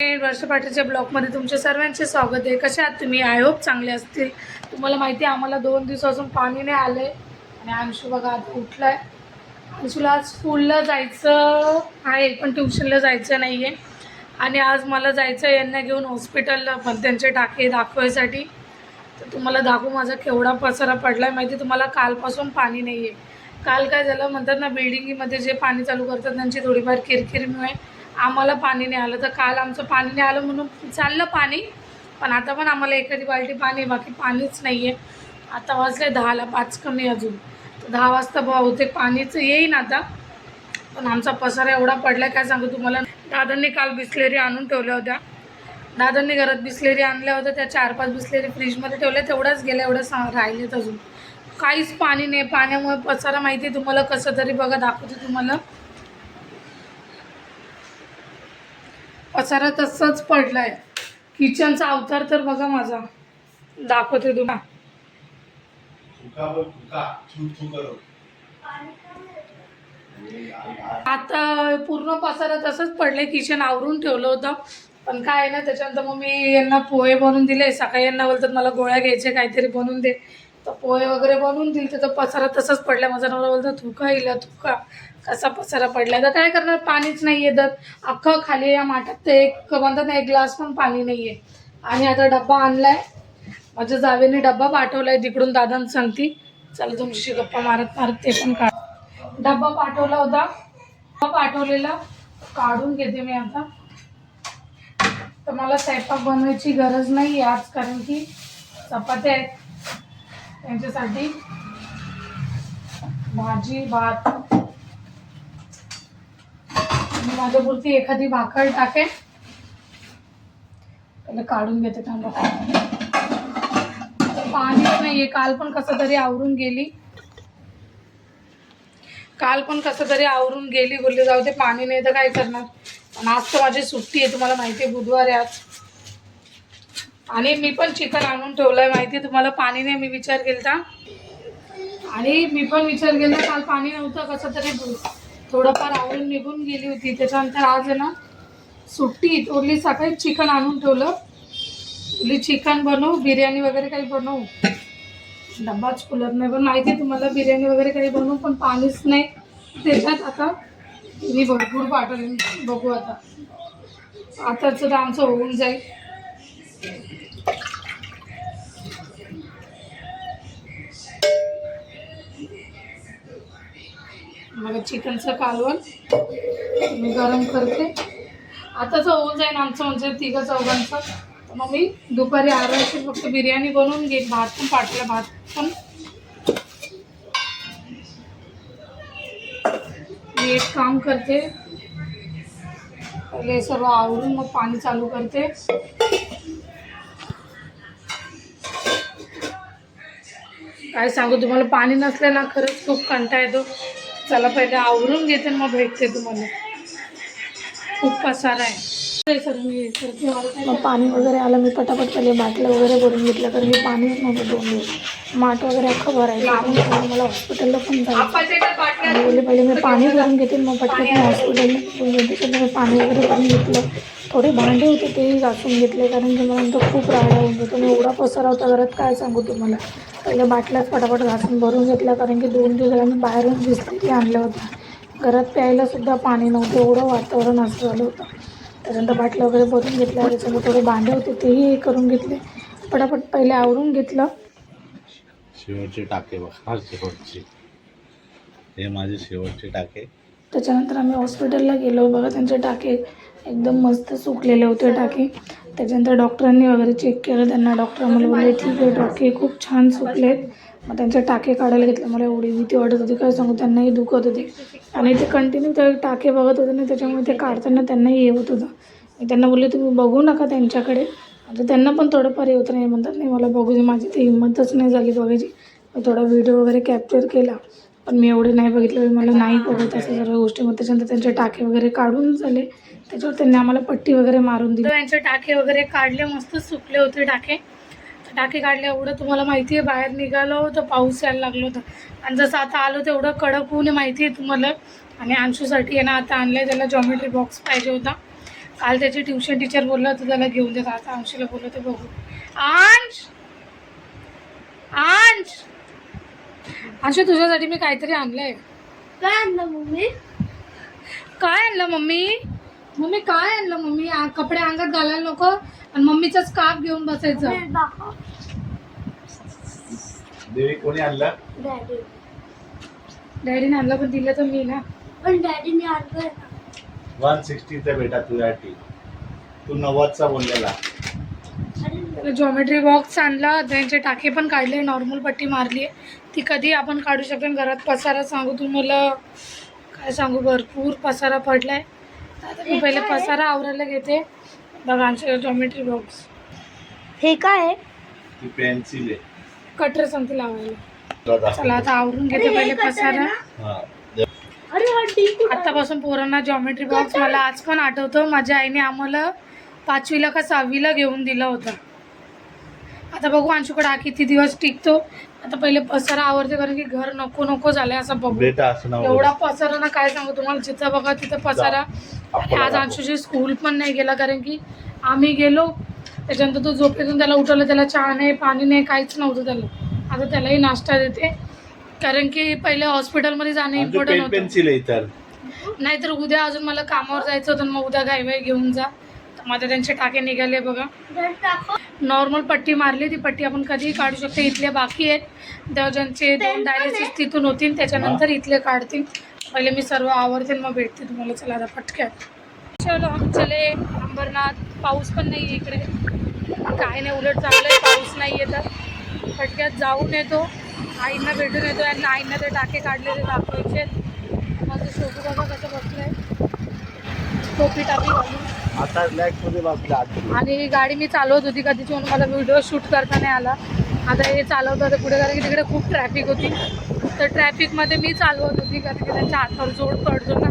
वर्ष पाटीलच्या ब्लॉगमध्ये तुमच्या सर्वांचे स्वागत आहे। कसे आहात तुम्ही? आय होप चांगले असतील। तुम्हाला माहिती आहे आम्हाला 2 दिवसापासून पाणी नाही आले आणि अंशू बघा आता उठलाय। अंशूला आज स्कूलला जायचं आहे पण ट्युशनला जायचं नाही आहे आणि आज मला जायचं आहे यांना घेऊन हॉस्पिटलला पण त्यांचे टाके दाखवायसाठी। तर तुम्हाला दाखवू माझा केवढा पसारा पडलाय माहिती तुम्हाला। कालपासून पाणी नाही आहे। काल काय झालं म्हणतात ना, बिल्डिंगमध्ये जे पाणी चालू करतात त्यांची थोडीफार किरकिरीमुळे आम्हाला पाणी नाही आलं। तर काल आमचं पाणी नाही आलं म्हणून चाललं पाणी, पण आता पण आम्हाला एखादी बाल्टी पाणी, बाकी पाणीच नाही आहे। आता वाजले 10ला 5 कमी अजून, तर 10 वाजता बहुतेक पाणीचं येईन आता। पण आमचा पसारा एवढा पडला काय सांगू तुम्हाला। दादांनी काल बिस्लेरी आणून ठेवल्या होत्या, दादांनी घरात बिस्लेरी आणल्या होत्या, त्या 4-5 बिस्लेरी फ्रीजमध्ये ठेवल्या, तेवढंच गेल्या, एवढं राहिलेत अजून। काहीच पाणी नाही, पाण्यामुळे पसारा माहिती आहे तुम्हाला कसं तरी बघा दाखवते तुम्हाला। पसारा तसंच पडलाय। किचनचा अवतार तर बघा माझा, दाखवते तुम्हाला। आता पूर्ण पसारा तसंच पडले। किचन आवरून ठेवलं होतं पण काय आहे ना, त्याच्यानंतर मग मी यांना पोहे बनवून दिले। सकाळी यांना बोलतात मला गोळ्या घ्यायचे, काहीतरी बनवून दे, तर पोहे वगैरे बनवून दिले। तर पसारा तसंच पडला। माझा नवरा बोलतो थुका येईल थुका, कसा पसारा पडला। तर काय करणार, पाणीच नाही आहे। तर अख्खं खाली या माठात तर एक म्हणतात ना, एक ग्लास पण पाणी नाही आहे। आणि आता डब्बा आणलाय, माझ्या जावेने डब्बा पाठवलाय तिकडून, दादांना सांगती चला तुमच्याशी गप्पा मारत मारत ते पण काढ। डब्बा पाठवला होता, पाठवलेला काढून घेते मी आता। तर मला स्वयंपाक बनवायची गरज नाही आज, कारण की चपात्या आहेत त्यांच्यासाठी, भाजी भात, मी माझ्यापुरती एखादी भाकर टाकेन। त्याला काढून घेते थांबा। पाणीच नाहीये। काल पण कसं तरी आवरून गेली, बोलले जाऊ दे पाणी नाही तर काय करणार। पण आज तर माझी सुट्टी आहे, तुम्हाला माहिती आहे बुधवार आहे आज। आणि मी पण चिकन आणून ठेवलंय माहिती आहे तुम्हाला। पाणी नाही, मी विचार केला काल पाणी नव्हतं, कसं तरी थोडंफार आवरून निघून गेली होती। त्याच्यानंतर आज आहे ना सुट्टी, तोरली सकाळी चिकन आणून ठेवलं, चिकन बनवू, बिर्याणी वगैरे काही बनवू, डब्बाच फुलत नाही। पण माहिती आहे तुम्हाला बिर्याणी वगैरे काही बनवू, पण पाणीच नाही त्याच्यात। आता मी भरपूर पाठवले, बघू आताच तर आमचं होऊन जाईल। मला चिकनचं कालवण मी गरम करते, आताच होऊन जाईल आमचं, म्हणजे 3-4 तर मग मी दुपारी आरामशीर फक्त बिर्याणी बनवून घेईन। भात पण पाठवला, भात पण मी एक काम करते, पहिले सर्व आवरून मग पाणी चालू करते। काय सांगू तुम्हाला, पाणी नसलं ना खरंच खूप कंटाळा येतो। चला पहिले आवरून घेते मग भेटते तुम्हाला। खूप पसारा आहे सर, मी मग पाणी वगैरे आलं, मी पटापट पहिले बाटल्या वगैरे भरून घेतलं, कारण की पाणीच नव्हतं 2 दिवस। माठ वगैरे अख्खं भरायचं, मला हॉस्पिटलला पण जायचं। बोलले पहिले मी पाणी भरून घेते, मग पटकन हॉस्पिटलला घेऊन गेले। तर मी पाणी वगैरे भरून घेतलं, थोडे भांडे होते तेही घासून घेतले, कारण की मला नंतर खूप राडा होऊन जातो। मी एवढा पसारा होता घरात काय सांगू तुम्हाला। पहिले बाटल्याच पटापट घासून भरून घेतल्या, कारण की 2 दिवस झाले मी बाहेरून बिस्लेरी आणल्या होत्या। घरात प्यायला सुद्धा पाणी नव्हतं, एवढं वातावरण असं झालं होतं। त्यानंतर बाटल्या वगैरे भरून घेतल्या, त्याच्यानंतर थोडे भांडे होते तेही हे करून घेतले, पटापट पहिले आवरून घेतलं। शेवटचे टाके बघा, शेवटचे, हे माझे शेवटचे टाके। त्याच्यानंतर आम्ही हॉस्पिटलला गेलो, बघा त्यांचे टाके एकदम मस्त सुकलेले होते टाके। त्याच्यानंतर डॉक्टरांनी वगैरे चेक केलं, त्यांना डॉक्टर मला बोलले ठीक आहे टाके खूप छान सुकलेत। मग त्यांचे टाके काढायला घेतले, मला एवढी भीती वाटत होती काय सांगू, त्यांनाही दुखत होते आणि ते कंटिन्यू ते टाके बघत होते ना, त्याच्यामुळे ते काढताना त्यांनाही हे होत होतं। मी त्यांना बोलले तुम्ही बघू नका त्यांच्याकडे, आता त्यांना पण थोडंफार होतं नाही, म्हणतात नाही मला बघू दे, माझी ती हिंमतच नाही झाली बघायची। मी थोडा व्हिडिओ वगैरे कॅप्चर केला, पण मी एवढे नाही बघितले, मला नाही बघत असं सर्व गोष्टी। मग त्याच्यानंतर त्यांचे टाके वगैरे काढून झाले, त्याच्यावर त्यांनी आम्हाला पट्टी वगैरे मारून दिली। त्यांचे टाके वगैरे काढले, मस्त सुकले होते टाके। टाके काढले, एवढं तुम्हाला माहिती आहे बाहेर निघालो तर पाऊस यायला लागलो होतं, आणि जसं आता आलो तेवढं कडक ऊन माहिती आहे तुम्हाला। आणि अंशूसाठी आहे ना आता आणलं, त्याला जॉमेट्री बॉक्स पाहिजे होता, काल त्याची ट्युशन टीचर बोललं होतं त्याला घेऊन देत, आता अंशूला बोललं ते बघू. अंश अंश अंशू तुझ्यासाठी मी काहीतरी आणलंय. काय आणलं मम्मी? काय आणलं मम्मी? मम्मी काय आणलं मम्मी? कपडे अंगात घालायला नको आणि मम्मीचा स्कार्फ घेऊन बसायचं. हे दाखव. देवी कोणी आणलं? डॅडी. डॅडीने आणलं पण दिलं तर मी ना. पण डॅडीने आणलंय ना. 160चा बेटा तुझ्यासाठी, तू 90चा बोललेला. अरे जॉमेट्री बॉक्स आणला, त्यांचे टाके पण काढले, नॉर्मल पट्टी मारली आहे. ती कधी आपण काढू शकतो. घरात पसारा सांगू तुम्हाला काय सांगू, भरपूर पसारा पडलाय. आता मी पहिले पसारा आवरायला घेते. बघा आमच्या जॉमेट्री बॉक्स. हे काय आहे? ती पेन्सिल आहे. कटर सांगते लावायला. तुला दाखव. चला आता आवरून घेते पहिले पसारा. हा. अरे हा डी कुठं आहे? आतापासून पोरांना जॉमेट्री बॉक्स मला आज पण आठवतं. माझ्या आईने आम्हाला 5वीला का 6वीला घेऊन दिला होता. आता बघू अंशूकडे हा किती दिवस टिकतो. आता पहिले पसारा आवरते कारण की घर नको नको झालंय असं बघू. बेटा असं नाव एवढा पसारा ना काय सांगू तुम्हाला, जिथं बघा तिथं पसारा. आणि आज दाखव. अंशूची स्कूल पण नाही गेला कारण की आम्ही गेलो त्याच्यानंतर तो झोपेतून त्याला उठवलं, त्याला चहा नाही पाणी नाही काहीच नव्हतं त्याला. आता त्यालाही नाश्ता देते कारण की पहिले हॉस्पिटलमध्ये जाणं इम्पॉर्टंट होतं. पेन्सिल आहे तर नाहीतर उद्या अजून मला कामावर जायचं होतं, मग उद्या घाईवाई घेऊन जा. तर माझे त्यांचे टाके निघाले बघा. डॅड दाखव. नॉर्मल पट्टी मारली, ती पट्टी आपण कधीही काढू शकतो. इथले बाकी आहेत, तेव्हा ज्यांचे 2 डायलिसिस तिथून होतील त्याच्यानंतर इथले काढतील. पहिले मी सर्व आवरते मग भेटते तुम्हाला. चला आता पटक्यात चलो हम चले अंबरनाथ. पाऊस पण नाही इकडे, काय नाही, उलट चांगलं आहे पाऊस नाही आहे तर. पटक्यात जाऊन येतो, आईंना भेटून येतो. आणि आईंना ते टाके काढले ते दाखवायचे. माझं शोकू बाबा कसं बसलंय टोपी टापी घालून. आता रिलॅक्स मध्ये बसला. आणि गाडी मी चालवत होती कधीची म्हणून मला व्हिडिओ शूट करता नाही आला. आता हे चालवत होते पुढे कारण की तिकडे खूप ट्रॅफिक होती. तर ट्रॅफिकमध्ये मी चालवत होती कारण की त्यांच्या हातावर जोड पडतो ना.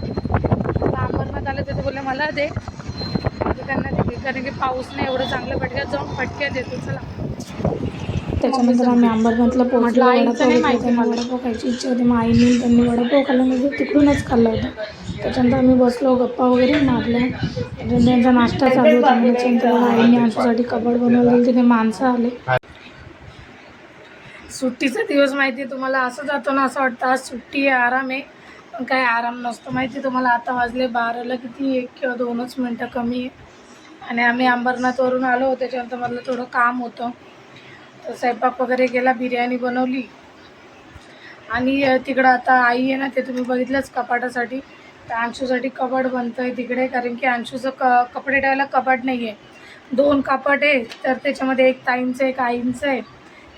अंबरनाथ आले तर ते बोलले मला दे, तर त्यांना दिली कारण की पाऊस नाही एवढं चांगलं. पटक्यात जाऊन पटक्यात देतो. चला त्याच्यानंतर आम्ही अंबरनाथला पोहोचलो. आईचं नाही माहिती, मला वडापाव खायची इच्छा होती. मग आईने त्यांनी वडापाव खाल्ला, म्हणजे तिकडूनच खाल्ला होता. त्याच्यानंतर आम्ही बसलो, गप्पा वगैरे मारल्या. त्यांचा नाश्ता चालू होता. त्याच्यानंतर आईने आमच्यासाठी कबाड बनवलं, तिथे माणसं आले. सुट्टीचा दिवस माहिती आहे तुम्हाला, असं जातो ना असं वाटतं आज सुट्टी आहे, आराम आहे. पण काय आराम नसतो माहिती तुम्हाला. आता वाजले 12ला किती 1 किंवा 2च मिनटं कमी आहे. आणि आम्ही अंबरनाथवरून आलो, त्याच्यानंतर मला थोडं काम होतं तर स्वयंपाक वगैरे केला, बिर्याणी बनवली. आणि तिकडं आता आई आहे ना, ते तुम्ही बघितलंच कपाटासाठी. तर अंशूसाठी कपाट बनतं आहे तिकडे कारण की अंशूचं कपडे ठेवायला कपाट नाही आहे. 2 कपाट आहे, तर त्याच्यामध्ये एक ताईंचं एक आईंचं आहे.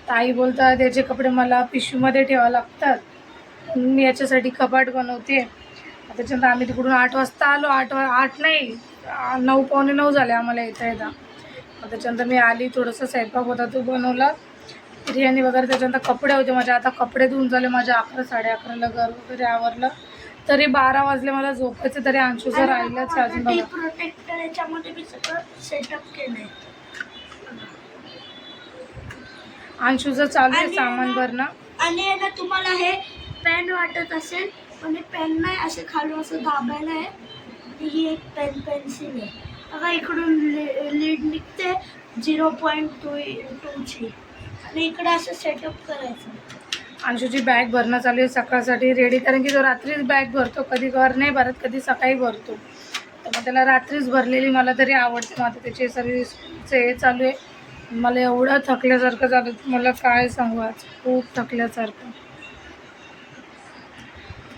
ताई बोलतात त्याचे कपडे मला पिशवीमध्ये ठेवावं लागतात, मी याच्यासाठी कपाट बनवते. त्याच्यानंतर आम्ही तिकडून 8 वाजता आलो. 8 नाही 9 पावणे 9 झाले आम्हाला येता. मग त्याच्यानंतर मी आली, थोडंसं स्वयंपाक होता तो बनवला, बिर्याणी वगैरे. त्याच्यानंतर कपडे होते माझे, आता कपडे धुवून झाले माझे 11 साडे11ला. घर वगैरे आवरलं तरी 12 वाजले मला झोपायचं. तरी अंशूचं राहिलंच अजून डी बघा. प्रोटेक्टर याच्यामध्ये मी सगळं सेटअप केलंय. अंशूचं चालू आहे आणि सामान ना- भरणं. आणि आहे ना तुम्हाला हे पेन वाटत असेल, पण हे पेन नाही, असे खालून असं दाबायला आहे. आणि ही एक पेन्सिल आहे बघा, इकडून लीड निघते 0.2ची. आणि इकडे असं सेटअप करायचं. अंशूची बॅग भरणं चालू आहे सकाळसाठी रेडी, कारण की तो रात्रीच बॅग भरतो, कधी घर नाही भरत, कधी सकाळी भरतो. तर मग त्याला रात्रीच भरलेली मला तरी आवडते. मग आता त्याची सर्विसचे हे चालू आहे. मला एवढं थकल्यासारखं झालं मला काय सांगू, आज खूप थकल्यासारखं.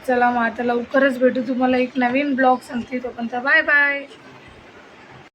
चला मग आता लवकरच भेटू, तुम्हाला एक नवीन ब्लॉग सांगते. तोपर्यंत बाय बाय.